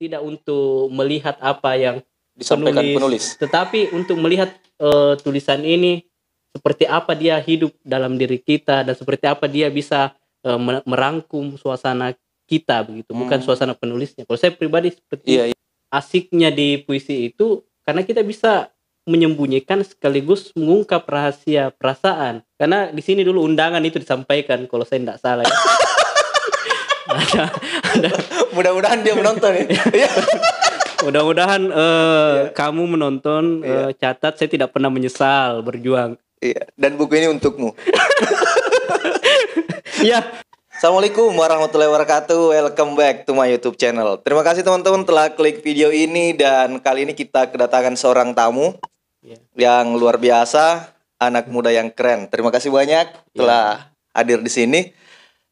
tidak untuk melihat apa yang disampaikan penulis, tetapi untuk melihat tulisan ini seperti apa dia hidup dalam diri kita dan seperti apa dia bisa merangkum suasana kita begitu, bukan suasana penulisnya. Kalau saya pribadi seperti asiknya di puisi itu karena kita bisa menyembunyikan sekaligus mengungkap rahasia perasaan. Karena di sini dulu undangan itu disampaikan kalau saya tidak salah. Ya. ada. Mudah-mudahan dia menonton ya. Mudah-mudahan kamu menonton. Catat, saya tidak pernah menyesal berjuang. Iya. Dan buku ini untukmu. Ya. Assalamualaikum warahmatullahi wabarakatuh. Welcome back to my YouTube channel. Terima kasih teman-teman telah klik video ini, dan kali ini kita kedatangan seorang tamu yang luar biasa, anak muda yang keren. Terima kasih banyak telah hadir di sini.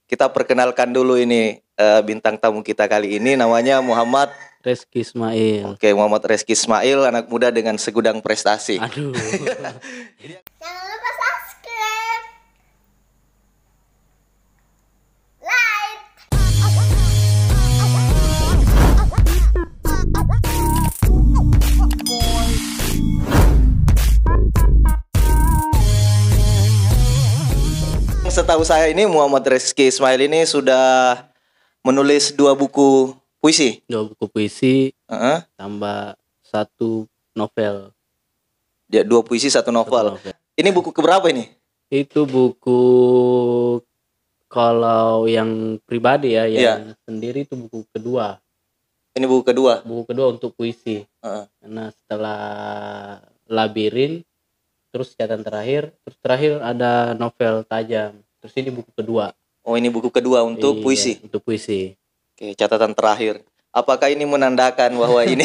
Kita perkenalkan dulu ini bintang tamu kita kali ini, namanya Muhammad Reski Ismail. Oke, Muhammad Reski Ismail, anak muda dengan segudang prestasi. Aduh. Jangan lupa subscribe, like. Setahu saya ini Muhammad Reski Ismail ini sudah menulis 2 buku puisi. 2 buku puisi, tambah 1 novel. Dia 2 puisi 1 novel. Ini buku keberapa ini? Itu buku kalau yang pribadi ya, yang sendiri itu buku kedua. Ini buku kedua. Buku kedua untuk puisi. Karena setelah Labirin, terus catatan terakhir, terus terakhir ada novel Tajam. Terus ini buku kedua. Oh, ini buku kedua untuk puisi. Untuk puisi. Oke, catatan terakhir. Apakah ini menandakan bahwa ini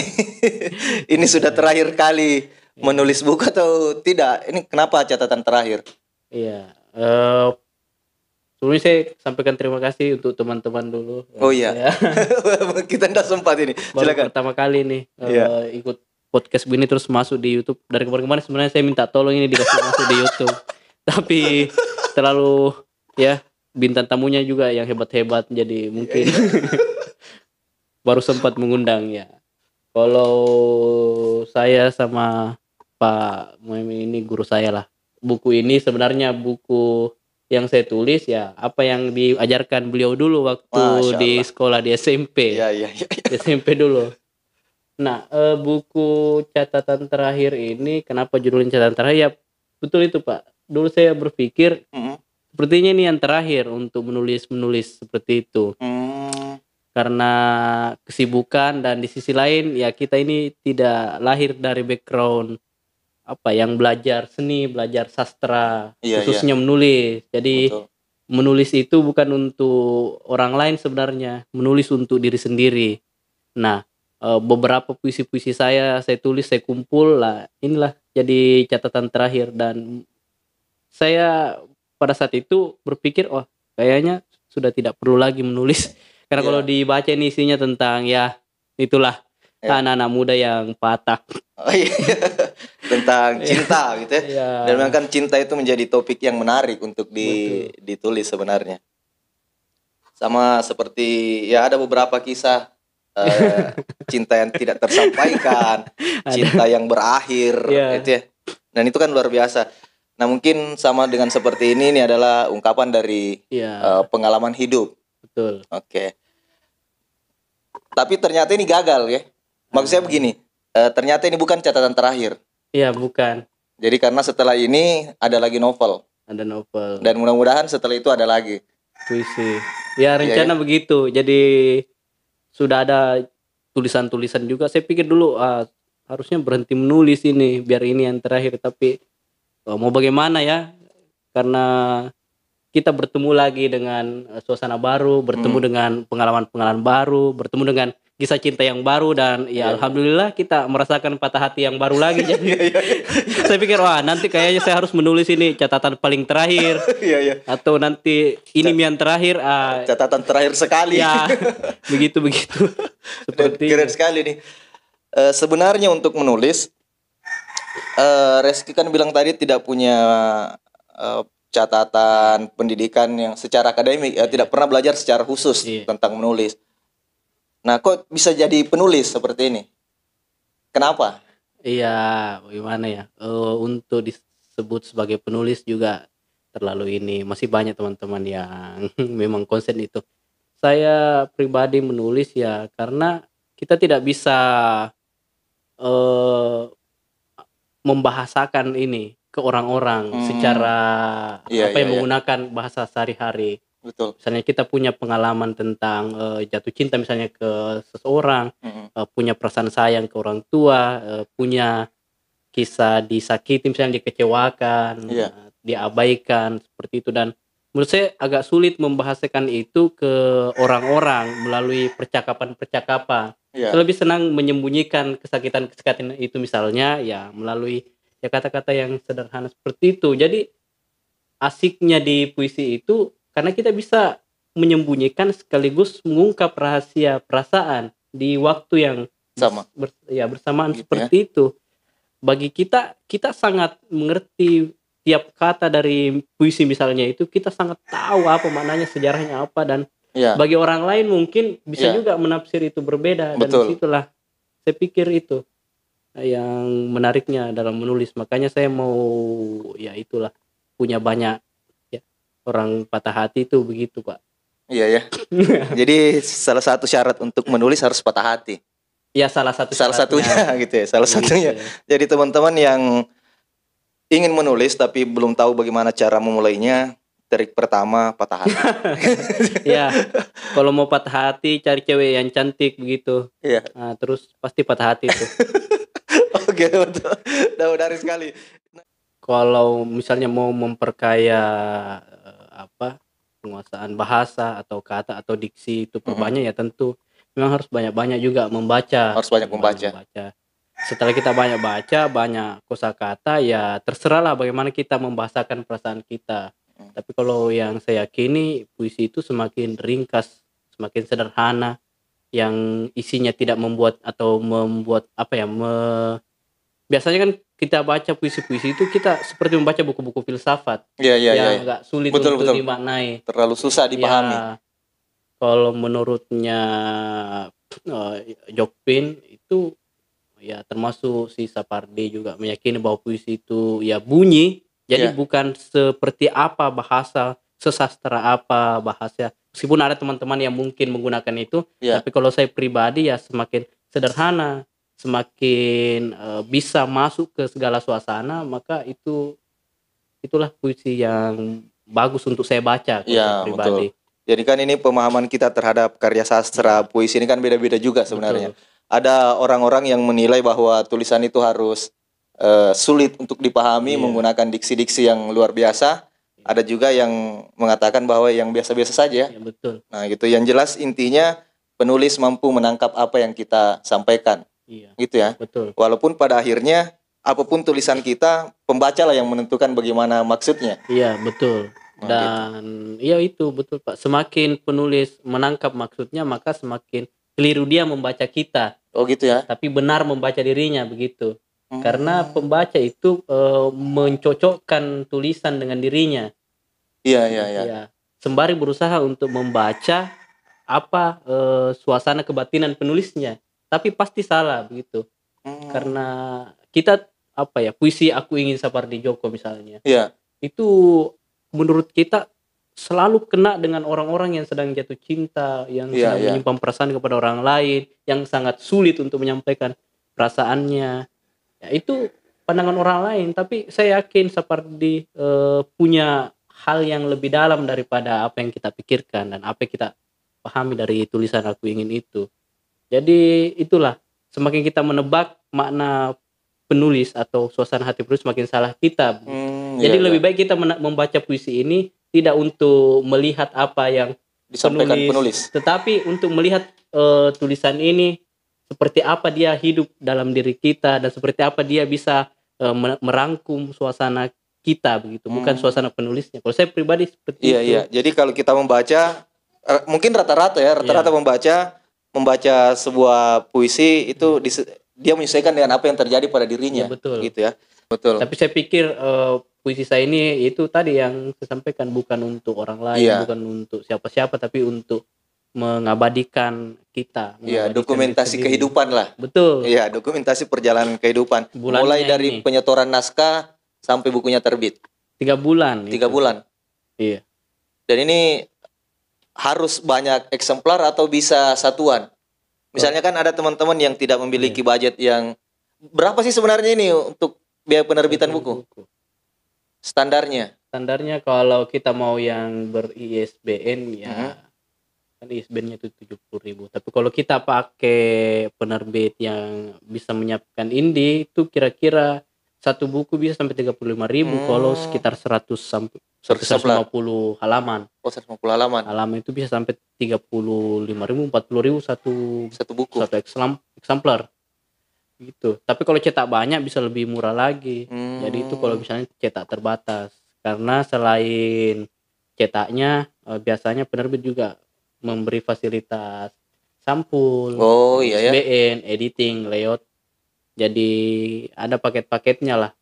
ini sudah terakhir kali menulis buku atau tidak? Ini kenapa catatan terakhir? Iya. Sebelumnya saya sampaikan terima kasih untuk teman-teman dulu. Oh iya. Kita tidak sempat ini. Silakan. Pertama kali nih ikut podcast begini terus masuk di YouTube. Dari kemarin-kemarin sebenarnya saya minta tolong ini dikasih masuk di YouTube. Tapi terlalu bintang tamunya juga yang hebat-hebat, jadi mungkin baru sempat mengundang ya. Kalau saya sama Pak Muhammad ini guru saya lah. Buku ini sebenarnya buku yang saya tulis apa yang diajarkan beliau dulu waktu di sekolah di SMP. Di SMP dulu. Nah, buku catatan terakhir ini kenapa judulnya catatan terakhir? Ya betul itu Pak. Dulu saya berpikir sepertinya ini yang terakhir untuk menulis seperti itu. Karena kesibukan, dan di sisi lain kita ini tidak lahir dari background yang belajar seni, belajar sastra, khususnya menulis. Jadi menulis itu bukan untuk orang lain sebenarnya, menulis untuk diri sendiri. Nah, beberapa puisi-puisi saya tulis, saya kumpul lah, inilah jadi catatan terakhir. Dan saya pada saat itu berpikir kayaknya sudah tidak perlu lagi menulis, karena kalau dibaca ini isinya tentang itulah anak-anak muda yang patah. Tentang cinta gitu ya. Dan memang kan cinta itu menjadi topik yang menarik untuk ditulis sebenarnya. Sama seperti ada beberapa kisah cinta yang tidak tersampaikan, cinta yang berakhir gitu ya. Dan itu kan luar biasa. Nah, mungkin sama dengan seperti ini adalah ungkapan dari pengalaman hidup. Betul. Oke. Tapi ternyata ini gagal ya. Maksud saya begini, ternyata ini bukan catatan terakhir. Iya, bukan. Jadi karena setelah ini ada lagi novel. Ada novel. Dan mudah-mudahan setelah itu ada lagi puisi. Ya, rencana begitu. Jadi sudah ada tulisan-tulisan juga. Saya pikir dulu harusnya berhenti menulis ini, biar ini yang terakhir. Tapi mau bagaimana ya? Karena kita bertemu lagi dengan suasana baru, bertemu dengan pengalaman-pengalaman baru, bertemu dengan kisah cinta yang baru, dan alhamdulillah kita merasakan patah hati yang baru lagi. Jadi saya pikir nanti kayaknya saya harus menulis ini catatan paling terakhir. Atau nanti ini yang terakhir, catatan terakhir sekali. Ya, begitu. Seperti keren sekali nih. Sebenarnya untuk menulis, Reski kan bilang tadi tidak punya catatan pendidikan yang secara akademik, tidak pernah belajar secara khusus tentang menulis. Nah, kok bisa jadi penulis seperti ini? Kenapa? Iya, gimana ya? Untuk disebut sebagai penulis juga terlalu ini. Masih banyak teman-teman yang memang konsen itu. Saya pribadi menulis ya karena kita tidak bisa eh, membahasakan ini ke orang-orang secara Iya, apa iya, yang iya. menggunakan bahasa sehari-hari. Betul. Misalnya kita punya pengalaman tentang jatuh cinta misalnya ke seseorang, punya perasaan sayang ke orang tua, punya kisah disakiti misalnya dikecewakan, Iya. diabaikan seperti itu. Dan menurut saya agak sulit membahasakan itu ke orang-orang melalui percakapan-percakapan. Iya. Saya lebih senang menyembunyikan kesakitan-kesakitan itu misalnya ya melalui ya kata-kata yang sederhana seperti itu. Jadi asiknya di puisi itu karena kita bisa menyembunyikan sekaligus mengungkap rahasia perasaan di waktu yang Sama. bersamaan Gitu seperti itu. Bagi kita sangat mengerti tiap kata dari puisi misalnya itu, kita sangat tahu apa maknanya, sejarahnya apa, dan Iya. bagi orang lain mungkin bisa Iya. juga menafsir itu berbeda. Dan Betul. disitulah saya pikir itu yang menariknya dalam menulis. Makanya saya mau ya itulah punya banyak ya, orang patah hati itu begitu Pak. Iya ya. Jadi salah satu syarat untuk menulis harus patah hati. Ya salah Salah satunya. satunya gitu ya. Salah Gitu satunya. ya. Jadi teman-teman yang ingin menulis tapi belum tahu bagaimana cara memulainya, trik pertama patah hati. Ya, kalau mau patah hati cari cewek yang cantik begitu. Iya. Nah, terus pasti patah hati tuh. Oke, betul. Dari sekali. Kalau misalnya mau memperkaya penguasaan bahasa atau kata atau diksi itu perbanyak ya tentu memang harus banyak-banyak juga membaca. Harus banyak membaca. Setelah kita banyak baca, banyak kosakata, ya terserahlah bagaimana kita membahasakan perasaan kita. Tapi kalau yang saya yakini puisi itu semakin ringkas, semakin sederhana, yang isinya tidak membuat biasanya kan kita baca puisi-puisi itu kita seperti membaca buku-buku filsafat Iya. yang agak sulit Betul. untuk dimaknai. Terlalu susah dipahami. Ya, kalau menurutnya Jokpin itu ya termasuk si Sapardi juga meyakini bahwa puisi itu ya bunyi, jadi bukan seperti apa bahasa, sesastra apa bahasa. Meskipun ada teman-teman yang mungkin menggunakan itu, tapi kalau saya pribadi ya semakin sederhana, semakin bisa masuk ke segala suasana, maka itulah puisi yang bagus untuk saya baca kalau saya pribadi. Betul. Jadi kan ini pemahaman kita terhadap karya sastra puisi ini kan beda-beda juga sebenarnya. Betul. Ada orang-orang yang menilai bahwa tulisan itu harus sulit untuk dipahami, menggunakan diksi-diksi yang luar biasa. Ada juga yang mengatakan bahwa yang biasa-biasa saja. Ya, betul. Nah gitu, yang jelas intinya penulis mampu menangkap apa yang kita sampaikan. Iya. Gitu ya. Betul. Walaupun pada akhirnya apapun tulisan kita, pembaca lah yang menentukan bagaimana maksudnya. Iya, betul. Dan iya itu betul Pak. Semakin penulis menangkap maksudnya, maka semakin keliru dia membaca kita. Oh gitu ya. Tapi benar membaca dirinya begitu. Karena pembaca itu mencocokkan tulisan dengan dirinya. Iya. Sembari berusaha untuk membaca apa suasana kebatinan penulisnya. Tapi pasti salah begitu. Karena kita puisi Aku Ingin Sapardi Djoko misalnya. Iya. Itu menurut kita selalu kena dengan orang-orang yang sedang jatuh cinta, yang sedang menyimpan perasaan kepada orang lain, yang sangat sulit untuk menyampaikan perasaannya. Ya, itu pandangan orang lain, tapi saya yakin Sapardi punya hal yang lebih dalam daripada apa yang kita pikirkan dan apa yang kita pahami dari tulisan Aku Ingin itu. Jadi itulah, semakin kita menebak makna penulis atau suasana hati penulis, semakin salah kita. Jadi lebih baik kita membaca puisi ini tidak untuk melihat apa yang disampaikan penulis, tetapi untuk melihat tulisan ini seperti apa dia hidup dalam diri kita dan seperti apa dia bisa merangkum suasana kita begitu, bukan suasana penulisnya. Kalau saya pribadi seperti itu. Iya. Jadi kalau kita membaca mungkin rata-rata membaca sebuah puisi itu dia menyesuaikan dengan apa yang terjadi pada dirinya. Ya, betul. Gitu ya. Betul. Tapi saya pikir puisi saya ini itu tadi yang saya sampaikan, bukan untuk orang lain, bukan untuk siapa-siapa, tapi untuk mengabadikan kita. Iya, mengabadikan dokumentasi diri sendiri. kehidupan lah. Betul. Iya, dokumentasi perjalanan kehidupan. Bulannya Mulai dari ini. penyetoran naskah sampai bukunya terbit. 3 bulan. 3 bulan. Iya. Dan ini harus banyak eksemplar atau bisa satuan? Misalnya kan ada teman-teman yang tidak memiliki budget yang berapa sih sebenarnya ini untuk biaya penerbitan buku? Standarnya. Standarnya kalau kita mau yang ber-ISBN ya kan ISBN-nya itu 70.000. Tapi kalau kita pakai penerbit yang bisa menyiapkan indie itu kira-kira satu buku bisa sampai 35.000 kalau sekitar 100 sampai 150 halaman. Oh, 150 halaman. Halaman itu bisa sampai 35.000, 40.000 Satu buku. satu eksemplar. Gitu. Tapi kalau cetak banyak bisa lebih murah lagi. Jadi itu kalau misalnya cetak terbatas. Karena selain cetaknya biasanya penerbit juga memberi fasilitas sampul, Oh iya ya. ISBN, editing, layout. Jadi ada paket-paketnya lah.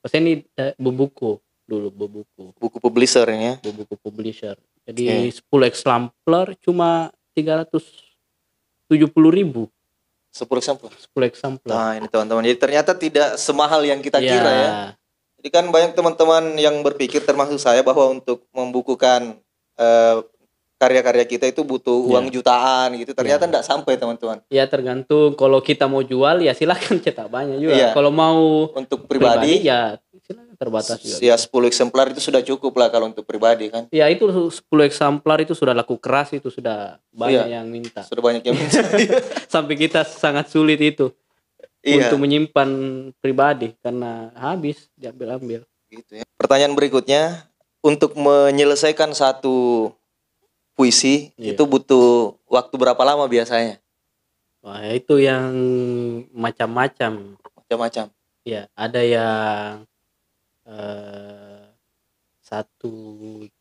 Pas ini buku dulu buku Publisher ya. buku publisher. Jadi 10 eksemplar cuma 370.000. 10 eksemplar. 10 eksemplar. Nah, ini teman-teman. Jadi ternyata tidak semahal yang kita Ya. kira ya. Jadi kan banyak teman-teman yang berpikir termasuk saya bahwa untuk membukukan karya-karya kita itu butuh uang jutaan gitu. Ternyata enggak sampai teman-teman. Ya tergantung kalau kita mau jual ya silakan cetak banyak juga. Iya. Kalau mau Untuk pribadi ya silakan terbatas juga. ya 10 eksemplar itu sudah cukup lah kalau untuk pribadi kan. Ya itu 10 eksemplar itu sudah laku keras, itu sudah banyak yang minta. Sudah banyak yang minta. Sampai kita sangat sulit itu untuk menyimpan pribadi karena habis diambil-ambil. Gitu ya. Pertanyaan berikutnya, untuk menyelesaikan satu puisi itu butuh waktu berapa lama biasanya? Wah, itu yang macam-macam. Macam-macam. Ya, ada yang 1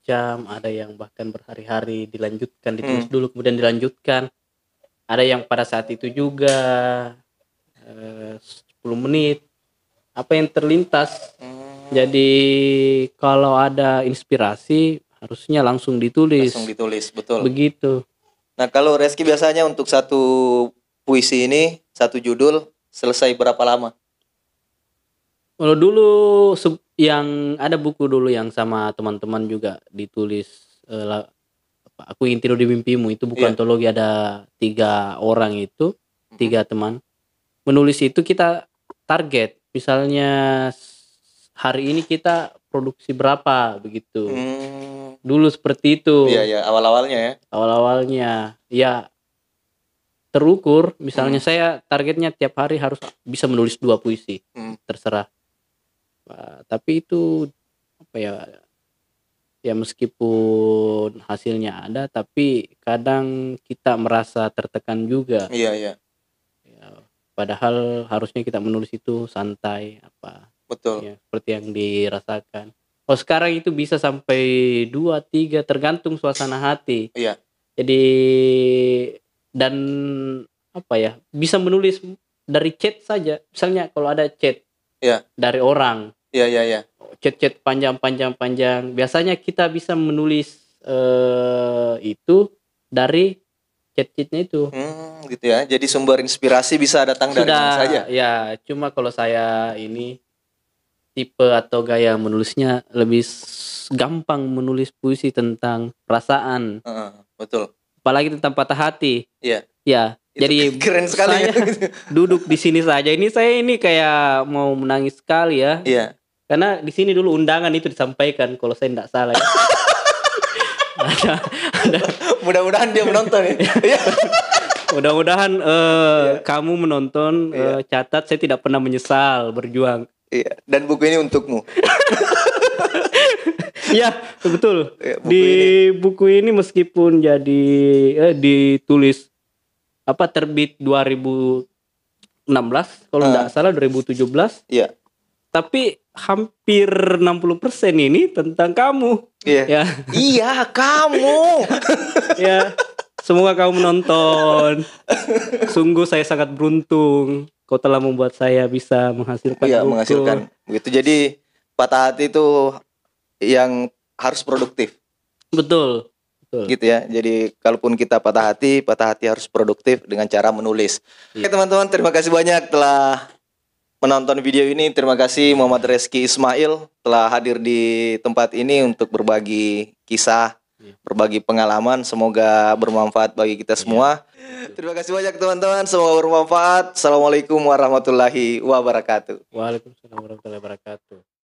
jam, ada yang bahkan berhari-hari dilanjutkan, ditulis dulu kemudian dilanjutkan. Ada yang pada saat itu juga 10 menit. Apa yang terlintas. Jadi kalau ada inspirasi harusnya langsung ditulis. Langsung ditulis, betul. Begitu. Nah, kalau Reski biasanya untuk satu puisi ini, satu judul selesai berapa lama? Kalau dulu yang ada buku dulu yang sama teman-teman juga ditulis Aku Ingin Tidur di Mimpimu, itu buku antologi, ada 3 orang itu, 3 teman. Menulis itu kita target, misalnya hari ini kita produksi berapa begitu. Dulu seperti itu. Iya, awal-awalnya ya. Awal-awalnya ya terukur, misalnya saya targetnya tiap hari harus bisa menulis 2 puisi. Terserah. Tapi itu apa ya meskipun hasilnya ada tapi kadang kita merasa tertekan juga. Iya. Ya, padahal harusnya kita menulis itu santai apa. Betul. Ya, seperti yang dirasakan. Oh, sekarang itu bisa sampai 2-3 tergantung suasana hati. Iya. Jadi dan apa ya, bisa menulis dari chat saja. Misalnya kalau ada chat dari orang. Iya. Chat panjang. Biasanya kita bisa menulis itu dari chat-chatnya itu. Gitu ya. Jadi sumber inspirasi bisa datang dari mana saja. Ya, cuma kalau saya ini tipe atau gaya menulisnya lebih gampang menulis puisi tentang perasaan. Betul. Apalagi tentang patah hati. Iya. Ya. Itu Jadi keren sekali saya duduk di sini saja. Saya ini kayak mau menangis sekali ya. Iya. Karena di sini dulu undangan itu disampaikan kalau saya tidak salah. ada. Mudah-mudahan dia menonton ya. Mudah-mudahan kamu menonton. Catat, saya tidak pernah menyesal berjuang. Iya. Dan buku ini untukmu. Ya, betul. Buku ini meskipun jadi ditulis terbit 2016 kalau tidak salah 2017. Iya. Tapi hampir 60% ini tentang kamu. Iya. Ya. Iya, kamu. Ya. Semoga kamu menonton. Sungguh saya sangat beruntung. Kau telah membuat saya bisa menghasilkan buku. Menghasilkan. Begitu. Jadi patah hati itu yang harus produktif. Betul. Betul. gitu ya. Jadi kalaupun kita patah hati harus produktif dengan cara menulis. Oke teman-teman, terima kasih banyak telah menonton video ini. Terima kasih Muhammad Reski Ismail telah hadir di tempat ini untuk berbagi kisah, berbagi pengalaman. Semoga bermanfaat bagi kita semua. Terima kasih banyak teman-teman, semoga bermanfaat. Assalamualaikum warahmatullahi wabarakatuh. Waalaikumsalam warahmatullahi wabarakatuh.